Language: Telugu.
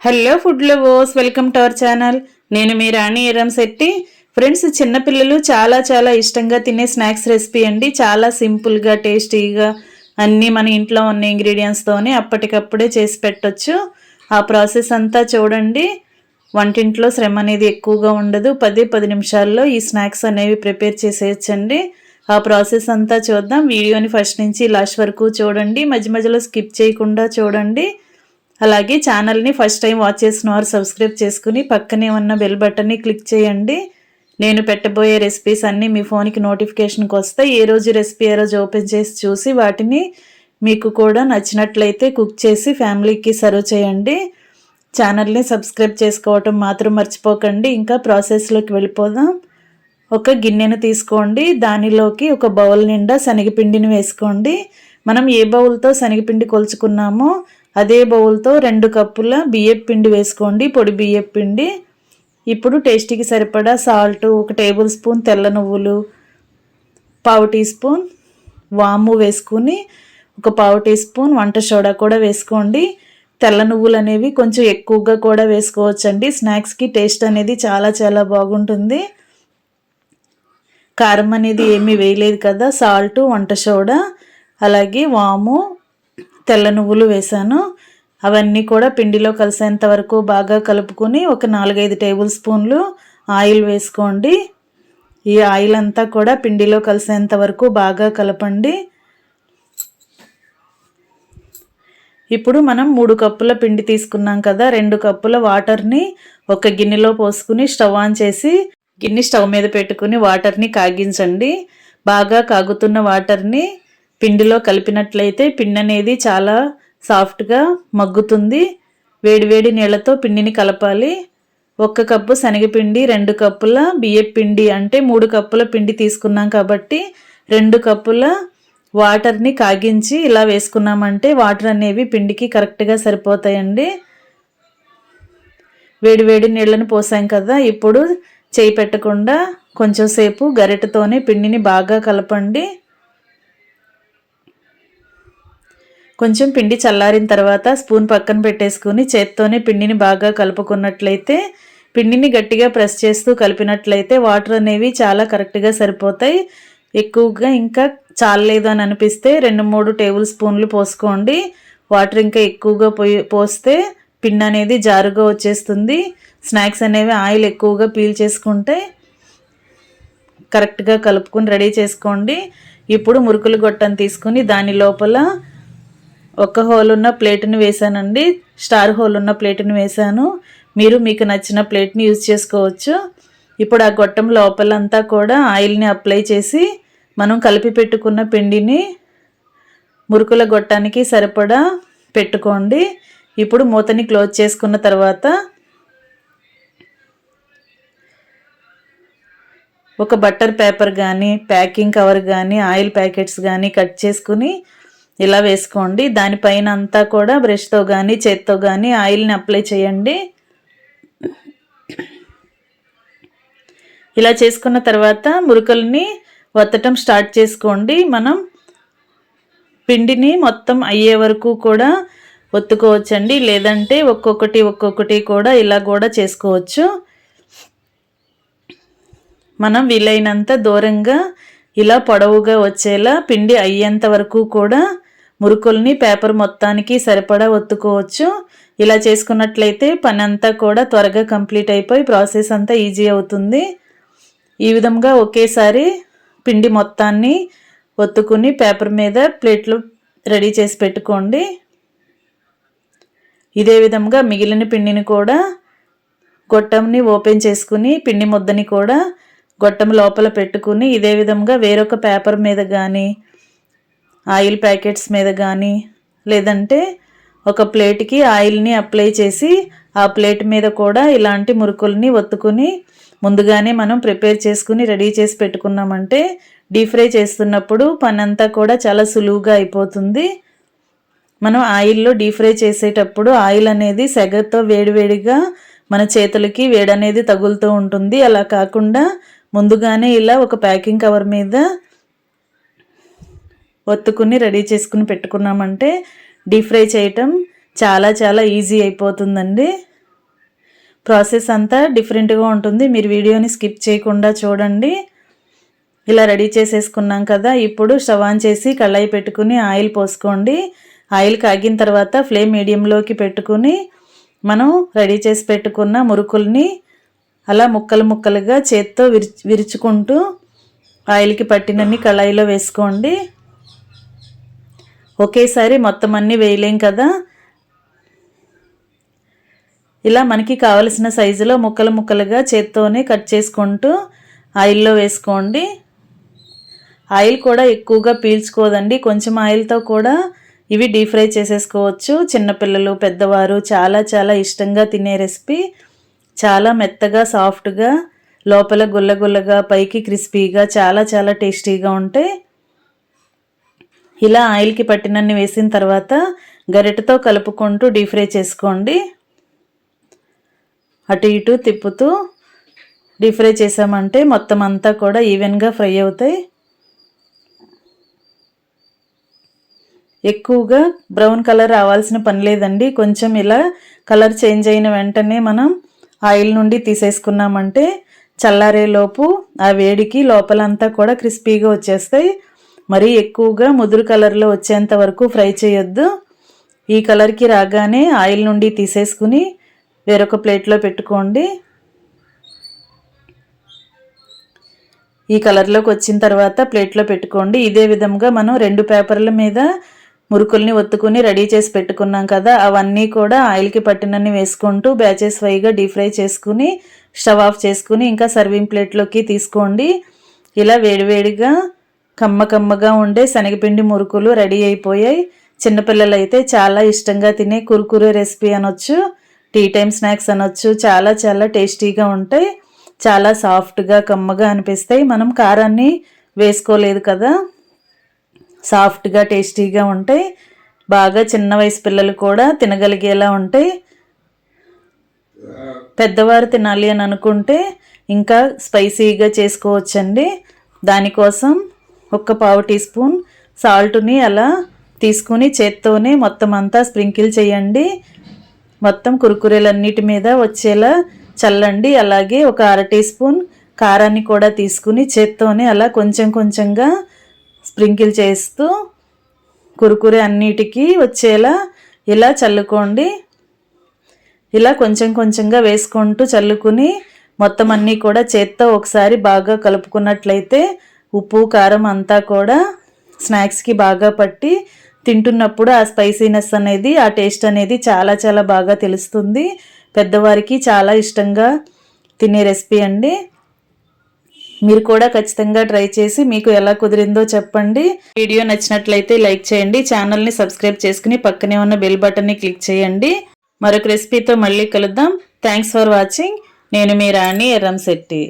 Hello food lovers, welcome to our channel. నేను మీ రాణి ఎరంశెట్టి. ఫ్రెండ్స్, చిన్నపిల్లలు చాలా ఇష్టంగా తినే స్నాక్స్ రెసిపీ అండి. చాలా సింపుల్గా టేస్టీగా అన్నీ మన ఇంట్లో ఉన్న ఇంగ్రీడియంట్స్తోనే అప్పటికప్పుడే చేసి పెట్టొచ్చు. ఆ ప్రాసెస్ అంతా చూడండి. వంటింట్లో శ్రమ అనేది ఎక్కువగా ఉండదు. 10 నిమిషాల్లో ఈ స్నాక్స్ అనేవి ప్రిపేర్ చేసేయచ్చండి. ఆ ప్రాసెస్ అంతా చూద్దాం. వీడియోని ఫస్ట్ నుంచి లాస్ట్ వరకు చూడండి. మధ్యలో స్కిప్ చేయకుండా చూడండి. అలాగే ఛానల్ని ఫస్ట్ టైం వాచ్ చేసిన వారు సబ్స్క్రైబ్ చేసుకుని పక్కనే ఉన్న బెల్ బటన్ని క్లిక్ చేయండి. నేను పెట్టబోయే రెసిపీస్ అన్నీ మీ ఫోన్కి నోటిఫికేషన్కి వస్తాయి. ఏ రోజు రెసిపీ ఏ రోజు ఓపెన్ చేసి చూసి వాటిని మీకు కూడా నచ్చినట్లయితే కుక్ చేసి ఫ్యామిలీకి సర్వ్ చేయండి. ఛానల్ని సబ్స్క్రైబ్ చేసుకోవటం మాత్రం మర్చిపోకండి. ఇంకా ప్రాసెస్లోకి వెళ్ళిపోదాం. ఒక గిన్నెను తీసుకోండి. దానిలోకి ఒక బౌల్ నిండా శనగపిండిని వేసుకోండి. మనం ఏ బౌల్తో శనగపిండి కొలుచుకున్నామో అదే బౌల్తో 2 కప్పుల బియ్యపు పిండి వేసుకోండి, పొడి బియ్యపు పిండి. ఇప్పుడు టేస్టీకి సరిపడా సాల్ట్, 1 టేబుల్ స్పూన్ తెల్ల నువ్వులు, 1/2 టీ స్పూన్ వాము వేసుకుని 1/2 టీ స్పూన్ వంట సోడా కూడా వేసుకోండి. తెల్ల నువ్వులు అనేవి కొంచెం ఎక్కువగా కూడా వేసుకోవచ్చండి. స్నాక్స్కి టేస్ట్ అనేది చాలా బాగుంటుంది. కారం అనేది ఏమీ వేయలేదు కదా. సాల్ట్, వంట సోడా, అలాగే వాము, తెల్ల నువ్వులు వేసాను. అవన్నీ కూడా పిండిలో కలిసేంత వరకు బాగా కలుపుకొని ఒక 4-5 టేబుల్ స్పూన్లు ఆయిల్ వేసుకోండి. ఈ ఆయిల్ అంతా కూడా పిండిలో కలిసేంత వరకు బాగా కలపండి. ఇప్పుడు మనం 3 కప్పుల పిండి తీసుకున్నాం కదా. 2 కప్పుల వాటర్ని ఒక గిన్నెలో పోసుకుని స్టవ్ ఆన్ చేసి గిన్నె స్టవ్ మీద పెట్టుకుని వాటర్ని కాగించండి. బాగా కాగుతున్న వాటర్ని పిండిలో కలిపినట్లయితే పిండి అనేది చాలా సాఫ్ట్గా మగ్గుతుంది. వేడివేడి నీళ్ళతో పిండిని కలపాలి. 1 కప్పు శనగపిండి, 2 కప్పుల బియ్యపు పిండి అంటే 3 కప్పుల పిండి తీసుకున్నాం కాబట్టి 2 కప్పుల వాటర్ని కాగించి ఇలా వేసుకున్నామంటే వాటర్ అనేవి పిండికి కరెక్ట్గా సరిపోతాయండి. వేడివేడి నీళ్ళని పోసాం కదా. ఇప్పుడు చేయి పెట్టకుండా కొంచెం సేపు గరిటెతోనే పిండిని బాగా కలపండి. కొంచెం పిండి చల్లారిన తర్వాత స్పూన్ పక్కన పెట్టేసుకుని చేత్తోనే పిండిని బాగా కలుపుకున్నట్లయితే, పిండిని గట్టిగా ప్రెస్ చేస్తూ కలిపినట్లయితే వాటర్ అనేవి చాలా కరెక్ట్గా సరిపోతాయి. ఎక్కువగా ఇంకా చాలలేదు అని అనిపిస్తే 2-3 టేబుల్ స్పూన్లు పోసుకోండి. వాటర్ ఇంకా ఎక్కువగా పోస్తే పిండి అనేది జారుగా వచ్చేస్తుంది. స్నాక్స్ అనేవి ఆయిల్ ఎక్కువగా పీల్ చేసుకుంటే కరెక్ట్గా కలుపుకొని రెడీ చేసుకోండి. ఇప్పుడు మురుకులు గొట్టను తీసుకుని దాని లోపల 1 హోల్ ఉన్న ప్లేట్ని వేసానండి. స్టార్ హోల్ ఉన్న ప్లేట్ని వేసాను. మీరు మీకు నచ్చిన ప్లేట్ని యూజ్ చేసుకోవచ్చు. ఇప్పుడు ఆ గొట్టం లోపలంతా కూడా ఆయిల్ని అప్లై చేసి మనం కలిపి పెట్టుకున్న పిండిని మురుకుల గొట్టానికి సరిపడా పెట్టుకోండి. ఇప్పుడు మూతని క్లోజ్ చేసుకున్న తర్వాత ఒక బటర్ పేపర్ కానీ, ప్యాకింగ్ కవర్ కానీ, ఆయిల్ ప్యాకెట్స్ కానీ కట్ చేసుకుని ఇలా వేసుకోండి. దానిపైన అంతా కూడా బ్రష్తో కానీ చేత్తో కానీ ఆయిల్ని అప్లై చేయండి. ఇలా చేసుకున్న తర్వాత మురుకుల్ని వత్తటం స్టార్ట్ చేసుకోండి. మనం పిండిని మొత్తం అయ్యే వరకు కూడా ఒత్తుకోవచ్చండి. లేదంటే ఒక్కొక్కటి కూడా ఇలా కూడా చేసుకోవచ్చు. మనం వీలైనంత దూరంగా ఇలా పొడవుగా వచ్చేలా పిండి అయ్యేంత వరకు కూడా మురుకుల్ని పేపర్ మొత్తానికి సరిపడా ఒత్తుకోవచ్చు. ఇలా చేసుకున్నట్లయితే పని అంతా కూడా త్వరగా కంప్లీట్ అయిపోయి ప్రాసెస్ అంతా ఈజీ అవుతుంది. ఈ విధంగా ఒకేసారి పిండి మొత్తాన్ని ఒత్తుకుని పేపర్ మీద ప్లేట్లు రెడీ చేసి పెట్టుకోండి. ఇదే విధంగా మిగిలిన పిండిని కూడా గొట్టంని ఓపెన్ చేసుకుని పిండి ముద్దని కూడా గొట్టం లోపల పెట్టుకుని ఇదే విధంగా వేరొక పేపర్ మీద కానీ, ఆయిల్ ప్యాకెట్స్ మీద కానీ, లేదంటే ఒక ప్లేట్కి ఆయిల్ని అప్లై చేసి ఆ ప్లేట్ మీద కూడా ఇలాంటి మురుకుల్ని ఒత్తుకుని ముందుగానే మనం ప్రిపేర్ చేసుకుని రెడీ చేసి పెట్టుకున్నామంటే డీప్ ఫ్రై చేస్తున్నప్పుడు పని అంతా కూడా చాలా సులువుగా అయిపోతుంది. మనం ఆయిల్లో డీప్ ఫ్రై చేసేటప్పుడు ఆయిల్ అనేది సెగతో వేడివేడిగా మన చేతులకి వేడనేది తగులుతూ ఉంటుంది. అలా కాకుండా ముందుగానే ఇలా ఒక ప్యాకింగ్ కవర్ మీద ఒత్తుకుని రెడీ చేసుకుని పెట్టుకున్నామంటే డీప్ ఫ్రై చేయటం చాలా ఈజీ అయిపోతుందండి. ప్రాసెస్ అంతా డిఫరెంట్గా ఉంటుంది. మీరు వీడియోని స్కిప్ చేయకుండా చూడండి. ఇలా రెడీ చేసేసుకున్నాం కదా. ఇప్పుడు స్టవ్ ఆన్ చేసి కళాయి పెట్టుకుని ఆయిల్ పోసుకోండి. ఆయిల్ కాగిన తర్వాత ఫ్లేమ్ మీడియంలోకి పెట్టుకుని మనం రెడీ చేసి పెట్టుకున్న మురుకుల్ని అలా ముక్కలు ముక్కలుగా చేత్తో విరుచుకుంటూ ఆయిల్కి పట్టినన్ని కళాయిలో వేసుకోండి. ఒకేసారి మొత్తం అన్నీ వేయలేం కదా. ఇలా మనకి కావలసిన సైజులో ముక్కలు ముక్కలుగా చేత్తోనే కట్ చేసుకుంటూ ఆయిల్లో వేసుకోండి. ఆయిల్ కూడా ఎక్కువగా పీల్చుకోదండి. కొంచెం ఆయిల్తో కూడా ఇవి డీప్ ఫ్రై చేసేసుకోవచ్చు. చిన్నపిల్లలు, పెద్దవారు చాలా చాలా ఇష్టంగా తినే రెసిపీ. చాలా మెత్తగా, సాఫ్ట్గా, లోపల గుల్లగుల్లగా, పైకి క్రిస్పీగా, చాలా చాలా టేస్టీగా ఉంటాయి. ఇలా ఆయిల్కి పట్టినన్ని వేసిన తర్వాత గరిటెతో కలుపుకుంటూ డీప్ ఫ్రై చేసుకోండి. అటు ఇటు తిప్పుతూ డీప్ ఫ్రై చేసామంటే మొత్తం అంతా కూడా ఈవెన్గా ఫ్రై అవుతాయి. ఎక్కువగా బ్రౌన్ కలర్ రావాల్సిన పని లేదండి. కొంచెం ఇలా కలర్ చేంజ్ అయిన వెంటనే మనం ఆయిల్ నుండి తీసేసుకున్నామంటే చల్లారేలోపు ఆ వేడికి లోపలంతా కూడా క్రిస్పీగా వచ్చేస్తాయి. మరీ ఎక్కువగా ముదురు కలర్లో వచ్చేంత వరకు ఫ్రై చేయొద్దు. ఈ కలర్కి రాగానే ఆయిల్ నుండి తీసేసుకుని వేరొక ప్లేట్లో పెట్టుకోండి. ఈ కలర్లోకి వచ్చిన తర్వాత ప్లేట్లో పెట్టుకోండి. ఇదే విధంగా మనం 2 పేపర్ల మీద మురుకుల్ని ఒత్తుకుని రెడీ చేసి పెట్టుకున్నాం కదా, అవన్నీ కూడా ఆయిల్కి పట్టినన్ని వేసుకుంటూ బ్యాచెస్ వైగా డీప్ ఫ్రై చేసుకుని స్టవ్ ఆఫ్ చేసుకుని ఇంకా సర్వింగ్ ప్లేట్లోకి తీసుకోండి. ఇలా వేడివేడిగా కమ్మగా ఉండే శనగపిండి మురుకులు రెడీ అయిపోయాయి. చిన్నపిల్లలు అయితే చాలా ఇష్టంగా తినే కురుకురే రెసిపీ అనొచ్చు, టీ టైమ్ స్నాక్స్ అనొచ్చు. చాలా చాలా టేస్టీగా ఉంటాయి. చాలా సాఫ్ట్గా కమ్మగా అనిపిస్తాయి. మనం కారాన్ని వేసుకోలేదు కదా, సాఫ్ట్గా టేస్టీగా ఉంటాయి. బాగా చిన్న వయసు పిల్లలు కూడా తినగలిగేలా ఉంటాయి. పెద్దవారు తినాలి అని అనుకుంటే ఇంకా స్పైసీగా చేసుకోవచ్చండి. దానికోసం 1 పావు టీ స్పూన్ సాల్ట్ని అలా తీసుకుని చేత్తోనే మొత్తం అంతా స్ప్రింకిల్ చేయండి. మొత్తం కురుకురేలన్నిటి మీద వచ్చేలా చల్లండి. అలాగే 1 అర టీ స్పూన్ కారాన్ని కూడా తీసుకుని చేత్తోనే అలా కొంచెం కొంచెంగా స్ప్రింకిల్ చేస్తూ కురుకురే అన్నిటికీ వచ్చేలా ఇలా చల్లుకోండి. ఇలా కొంచెం కొంచెంగా వేసుకుంటూ చల్లుకుని మొత్తం అన్నీ కూడా చేత్తో ఒకసారి బాగా కలుపుకున్నట్లయితే ఉప్పు కారం అంతా కూడా స్నాక్స్కి బాగా పట్టి తింటున్నప్పుడు ఆ స్పైసీనెస్ అనేది, ఆ టేస్ట్ అనేది చాలా చాలా బాగా తెలుస్తుంది. పెద్దవారికి చాలా ఇష్టంగా తినే రెసిపీ అండి. మీరు కూడా ఖచ్చితంగా ట్రై చేసి మీకు ఎలా కుదిరిందో చెప్పండి. వీడియో నచ్చినట్లయితే లైక్ చేయండి. ఛానల్ని సబ్స్క్రైబ్ చేసుకుని పక్కనే ఉన్న బెల్ బటన్ని క్లిక్ చేయండి. మరొక రెసిపీతో మళ్ళీ కలుద్దాం. Thanks for watching. నేను మీ రాణి ఎర్రంశెట్టి.